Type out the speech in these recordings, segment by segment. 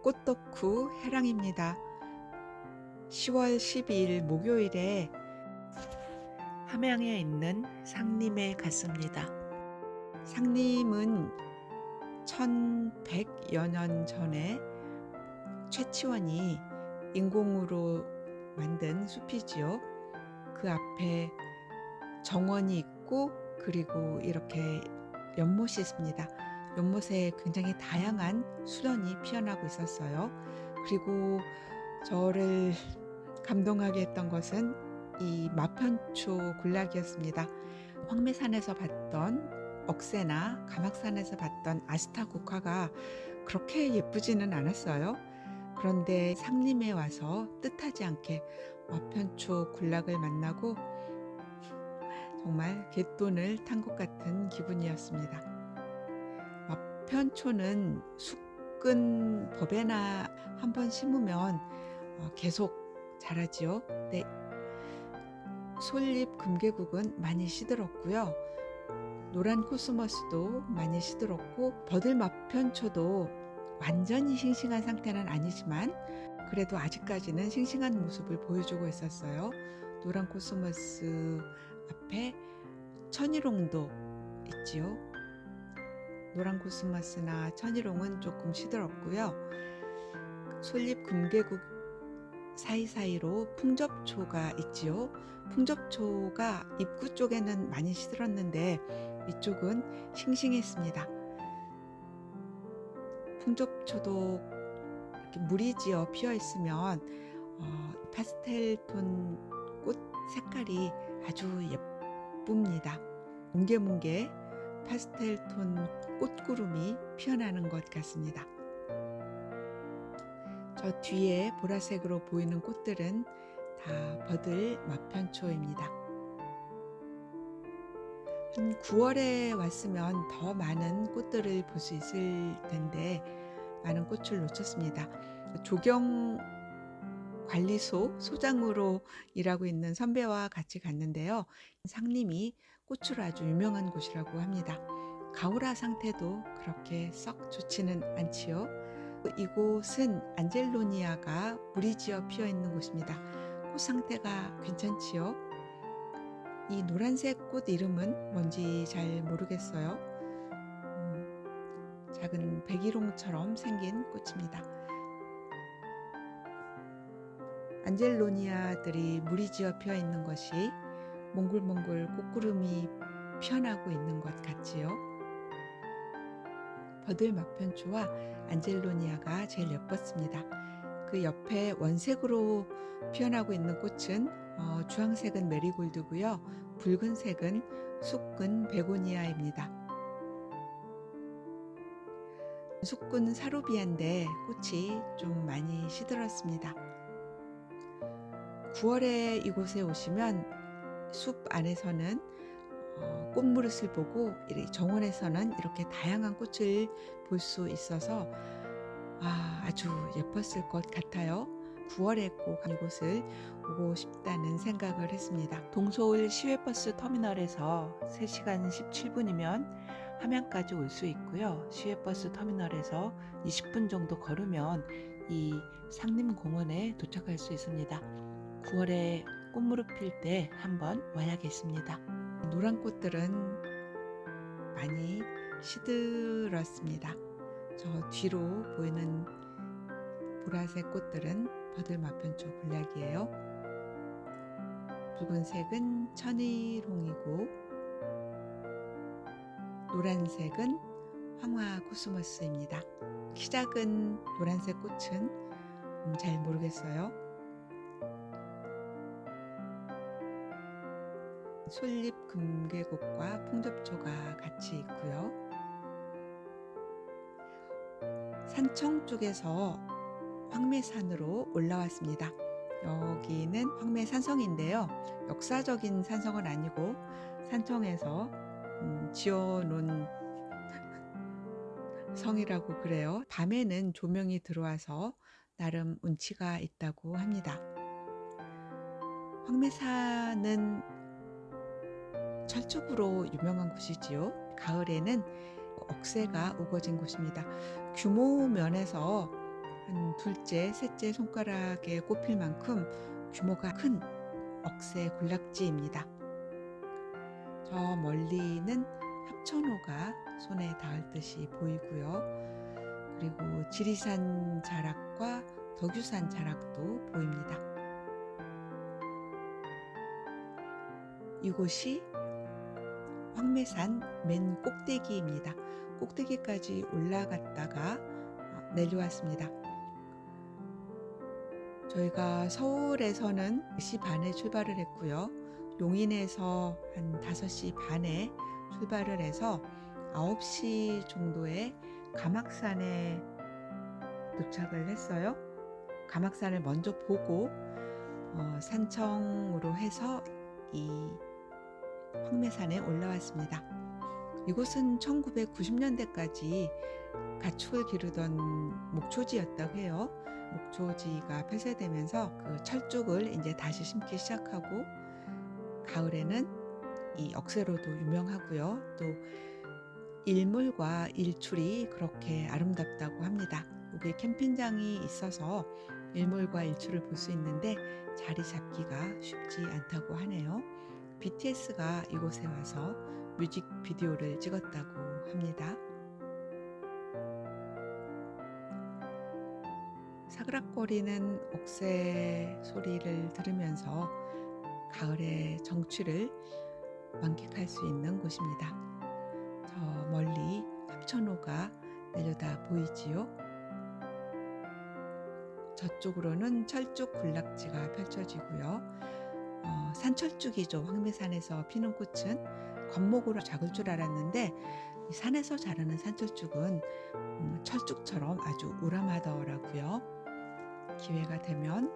꽃덕후 해랑입니다. 10월 12일 목요일에 함양에 있는 상림에 갔습니다. 상림은 1100여 년 전에 최치원이 인공으로 만든 숲이지요. 그 앞에 정원이 있고 그리고 이렇게 연못이 있습니다. 연못에 굉장히 다양한 수련이 피어나고 있었어요. 그리고 저를 감동하게 했던 것은 이 마편초 군락이었습니다. 황매산에서 봤던 억새나 가막산에서 봤던 아스타 국화가 그렇게 예쁘지는 않았어요. 그런데 상림에 와서 뜻하지 않게 마편초 군락을 만나고 정말 갯돈을 탄 것 같은 기분이었습니다. 마편초는 숙근 법에나 한번 심으면 계속 자라지요. 네. 솔잎 금계국은 많이 시들었고요. 노란 코스모스도 많이 시들었고 버들 마편초도 완전히 싱싱한 상태는 아니지만 그래도 아직까지는 싱싱한 모습을 보여주고 있었어요. 노란 코스모스 앞에 천일홍도 있지요. 노란 코스모스나 천일홍은 조금 시들었고요. 솔잎 금계국 사이사이로 풍접초가 있지요. 풍접초가 입구 쪽에는 많이 시들었는데 이쪽은 싱싱했습니다. 풍접초도 이렇게 무리지어 피어 있으면 파스텔톤 꽃 색깔이 아주 예쁩니다. 뭉게뭉게 파스텔톤 꽃구름이 피어나는 것 같습니다. 저 뒤에 보라색으로 보이는 꽃들은 다 버들 마편초입니다. 한 9월에 왔으면 더 많은 꽃들을 볼 수 있을 텐데 많은 꽃을 놓쳤습니다. 조경 관리소 소장으로 일하고 있는 선배와 같이 갔는데요. 상림이 꽃으로 아주 유명한 곳이라고 합니다. 가오라 상태도 그렇게 썩 좋지는 않지요. 이곳은 안젤로니아가 무리지어 피어 있는 곳입니다. 꽃 상태가 괜찮지요. 이 노란색 꽃 이름은 뭔지 잘 모르겠어요. 작은 백일홍처럼 생긴 꽃입니다. 안젤로니아들이 무리지어 피어 있는 것이 몽글몽글 꽃구름이 피어나고 있는 것 같지요. 버들 마편초와 안젤로니아가 제일 예뻤습니다. 그 옆에 원색으로 피어나고 있는 꽃은 주황색은 메리골드고요. 붉은색은 숙근 베고니아입니다. 숙근 사루비아인데 꽃이 좀 많이 시들었습니다. 9월에 이곳에 오시면 숲 안에서는 꽃무릇을 보고 정원에서는 이렇게 다양한 꽃을 볼 수 있어서 아주 예뻤을 것 같아요. 9월에 꼭 이곳을 오고 싶다는 생각을 했습니다. 동서울 시외버스 터미널에서 3시간 17분이면 함양까지 올 수 있고요. 시외버스 터미널에서 20분 정도 걸으면 이 상림공원에 도착할 수 있습니다. 9월에 꽃무릇 필 때 한번 와야겠습니다. 노란 꽃들은 많이 시들었습니다. 저 뒤로 보이는 보라색 꽃들은 버들 마편초 군락이에요. 붉은색은 천일홍이고 노란색은 황화 코스모스입니다. 키 작은 노란색 꽃은 잘 모르겠어요. 솔잎 금계국과 풍접초가 같이 있고요. 산청 쪽에서 황매산으로 올라왔습니다. 여기는 황매산성인데요. 역사적인 산성은 아니고 산청에서 지어놓은 성이라고 그래요. 밤에는 조명이 들어와서 나름 운치가 있다고 합니다. 황매산은 철쭉으로 유명한 곳이지요. 가을에는 억새가 우거진 곳입니다. 규모 면에서 한 둘째, 셋째 손가락에 꼽힐 만큼 규모가 큰 억새 군락지입니다. 저 멀리는 합천호가 손에 닿을 듯이 보이고요. 그리고 지리산 자락과 덕유산 자락도 보입니다. 이곳이 황매산 맨 꼭대기입니다. 꼭대기까지 올라갔다가 내려왔습니다. 저희가 서울에서는 4시 반에 출발을 했고요. 용인에서 한 5시 반에 출발을 해서 9시 정도에 가막산에 도착을 했어요. 가막산을 먼저 보고 산청으로 해서 이 황매산에 올라왔습니다. 이곳은 1990년대까지 가축을 기르던 목초지였다고 해요. 목초지가 폐쇄되면서 그 철쭉을 이제 다시 심기 시작하고, 가을에는 이 억새로도 유명하고요. 또 일몰과 일출이 그렇게 아름답다고 합니다. 여기 캠핑장이 있어서 일몰과 일출을 볼 수 있는데 자리 잡기가 쉽지 않다고 하네요. BTS가 이곳에 와서 뮤직비디오를 찍었다고 합니다. 사그락거리는 억새 소리를 들으면서 가을의 정취를 만끽할 수 있는 곳입니다. 저 멀리 합천호가 내려다 보이지요. 저쪽으로는 철쭉 군락지가 펼쳐지고요. 산철쭉이죠. 황매산에서 피는 꽃은 겉목으로 작을 줄 알았는데 이 산에서 자라는 산철쭉은 철쭉처럼 아주 우람하더라고요. 기회가 되면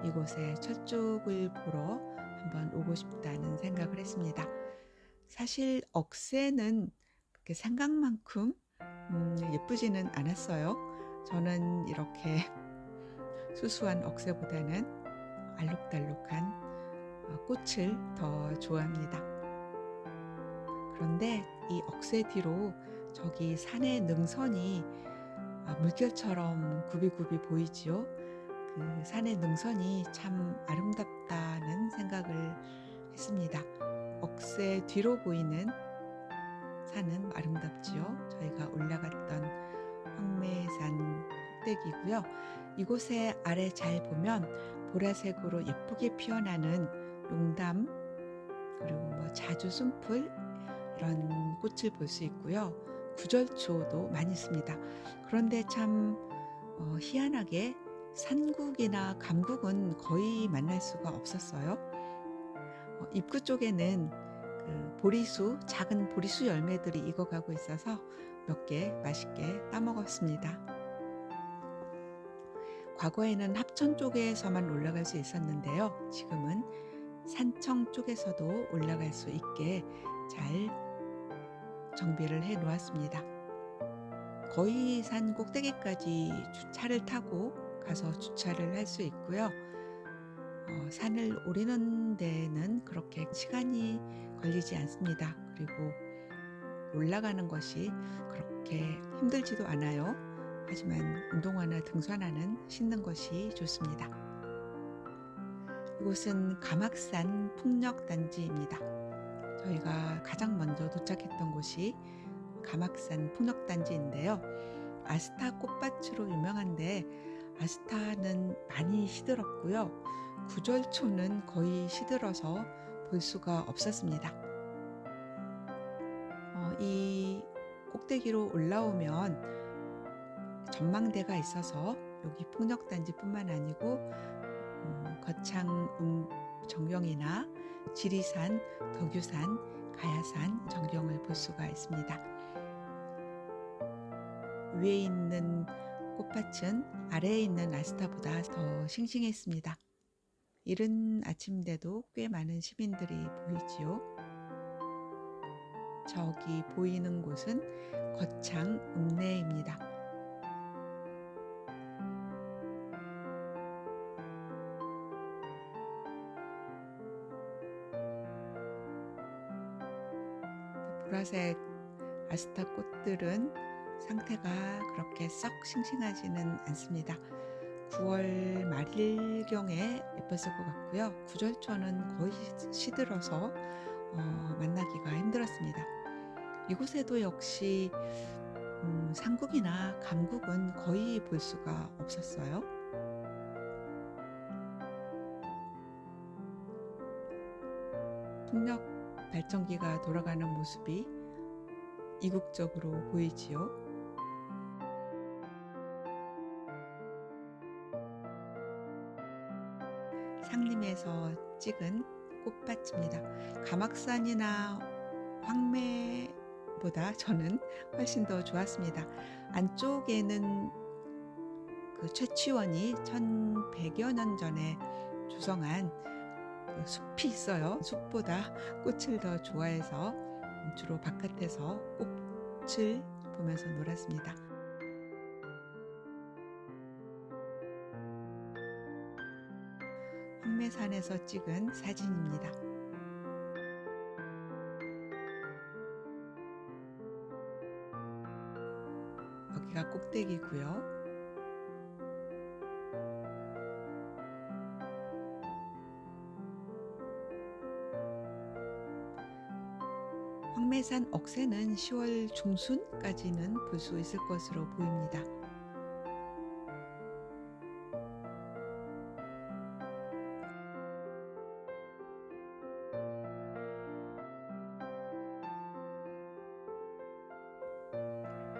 이곳에 철쭉을 보러 한번 오고 싶다는 생각을 했습니다. 사실 억새는 그렇게 생각만큼 예쁘지는 않았어요. 저는 이렇게 수수한 억새보다는 알록달록한 꽃을 더 좋아합니다. 그런데 이 억새 뒤로 저기 산의 능선이 물결처럼 굽이굽이 보이지요. 그 산의 능선이 참 아름답다는 생각을 했습니다. 억새 뒤로 보이는 산은 아름답지요. 저희가 올라갔던 황매산 꼭대기고요. 이곳에 아래 잘 보면 보라색으로 예쁘게 피어나는 용담, 그리고 자주순풀, 이런 꽃을 볼 수 있고요. 구절초도 많이 있습니다. 그런데 참 희한하게 산국이나 감국은 거의 만날 수가 없었어요. 입구 쪽에는 그 보리수, 작은 보리수 열매들이 익어가고 있어서 몇 개 맛있게 따먹었습니다. 과거에는 합천 쪽에서만 올라갈 수 있었는데요. 지금은 산청 쪽에서도 올라갈 수 있게 잘 정비를 해 놓았습니다. 거의 산 꼭대기까지 차를 타고 가서 주차를 할 수 있고요. 산을 오르는 데는 그렇게 시간이 걸리지 않습니다. 그리고 올라가는 것이 그렇게 힘들지도 않아요. 하지만 운동화나 등산화는 신는 것이 좋습니다. 이곳은 가막산 풍력단지입니다. 저희가 가장 먼저 도착했던 곳이 가막산 풍력단지인데요. 아스타 꽃밭으로 유명한데 아스타는 많이 시들었고요. 구절초는 거의 시들어서 볼 수가 없었습니다. 이 꼭대기로 올라오면 전망대가 있어서 여기 풍력단지뿐만 아니고 거창 전경이나 지리산, 덕유산, 가야산 전경을 볼 수가 있습니다. 위에 있는 꽃밭은 아래에 있는 아스타보다 더 싱싱했습니다. 이른 아침인데도 꽤 많은 시민들이 보이지요. 저기 보이는 곳은 거창 읍내입니다. 보라색 아스타 꽃들은 상태가 그렇게 썩 싱싱하지는 않습니다. 9월 말일경에 예뻤을 것 같고요. 구절초는 거의 시들어서 만나기가 힘들었습니다. 이곳에도 역시 상국이나 감국은 거의 볼 수가 없었어요. 풍력 발전기가 돌아가는 모습이 이국적으로 보이지요. 상림에서 찍은 꽃밭입니다. 가막산이나 황매보다 저는 훨씬 더 좋았습니다. 안쪽에는 그 최치원이 1100여 년 전에 조성한 그 숲이 있어요. 숲보다 꽃을 더 좋아해서 주로 바깥에서 꽃을 보면서 놀았습니다. 황매산에서 찍은 사진입니다. 여기가 꼭대기고요. 황매산 억새는 10월 중순까지는 볼 수 있을 것으로 보입니다.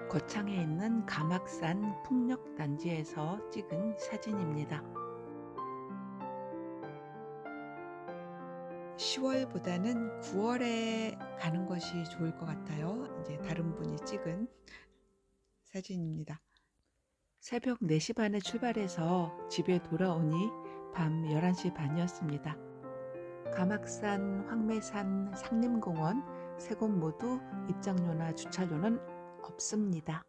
거창에 있는 가막산 풍력단지에서 찍은 사진입니다. 10월보다는 9월에 가는 것이 좋을 것 같아요. 이제 다른 분이 찍은 사진입니다. 새벽 4시 반에 출발해서 집에 돌아오니 밤 11시 반이었습니다. 가막산, 황매산, 상림공원 세 곳 모두 입장료나 주차료는 없습니다.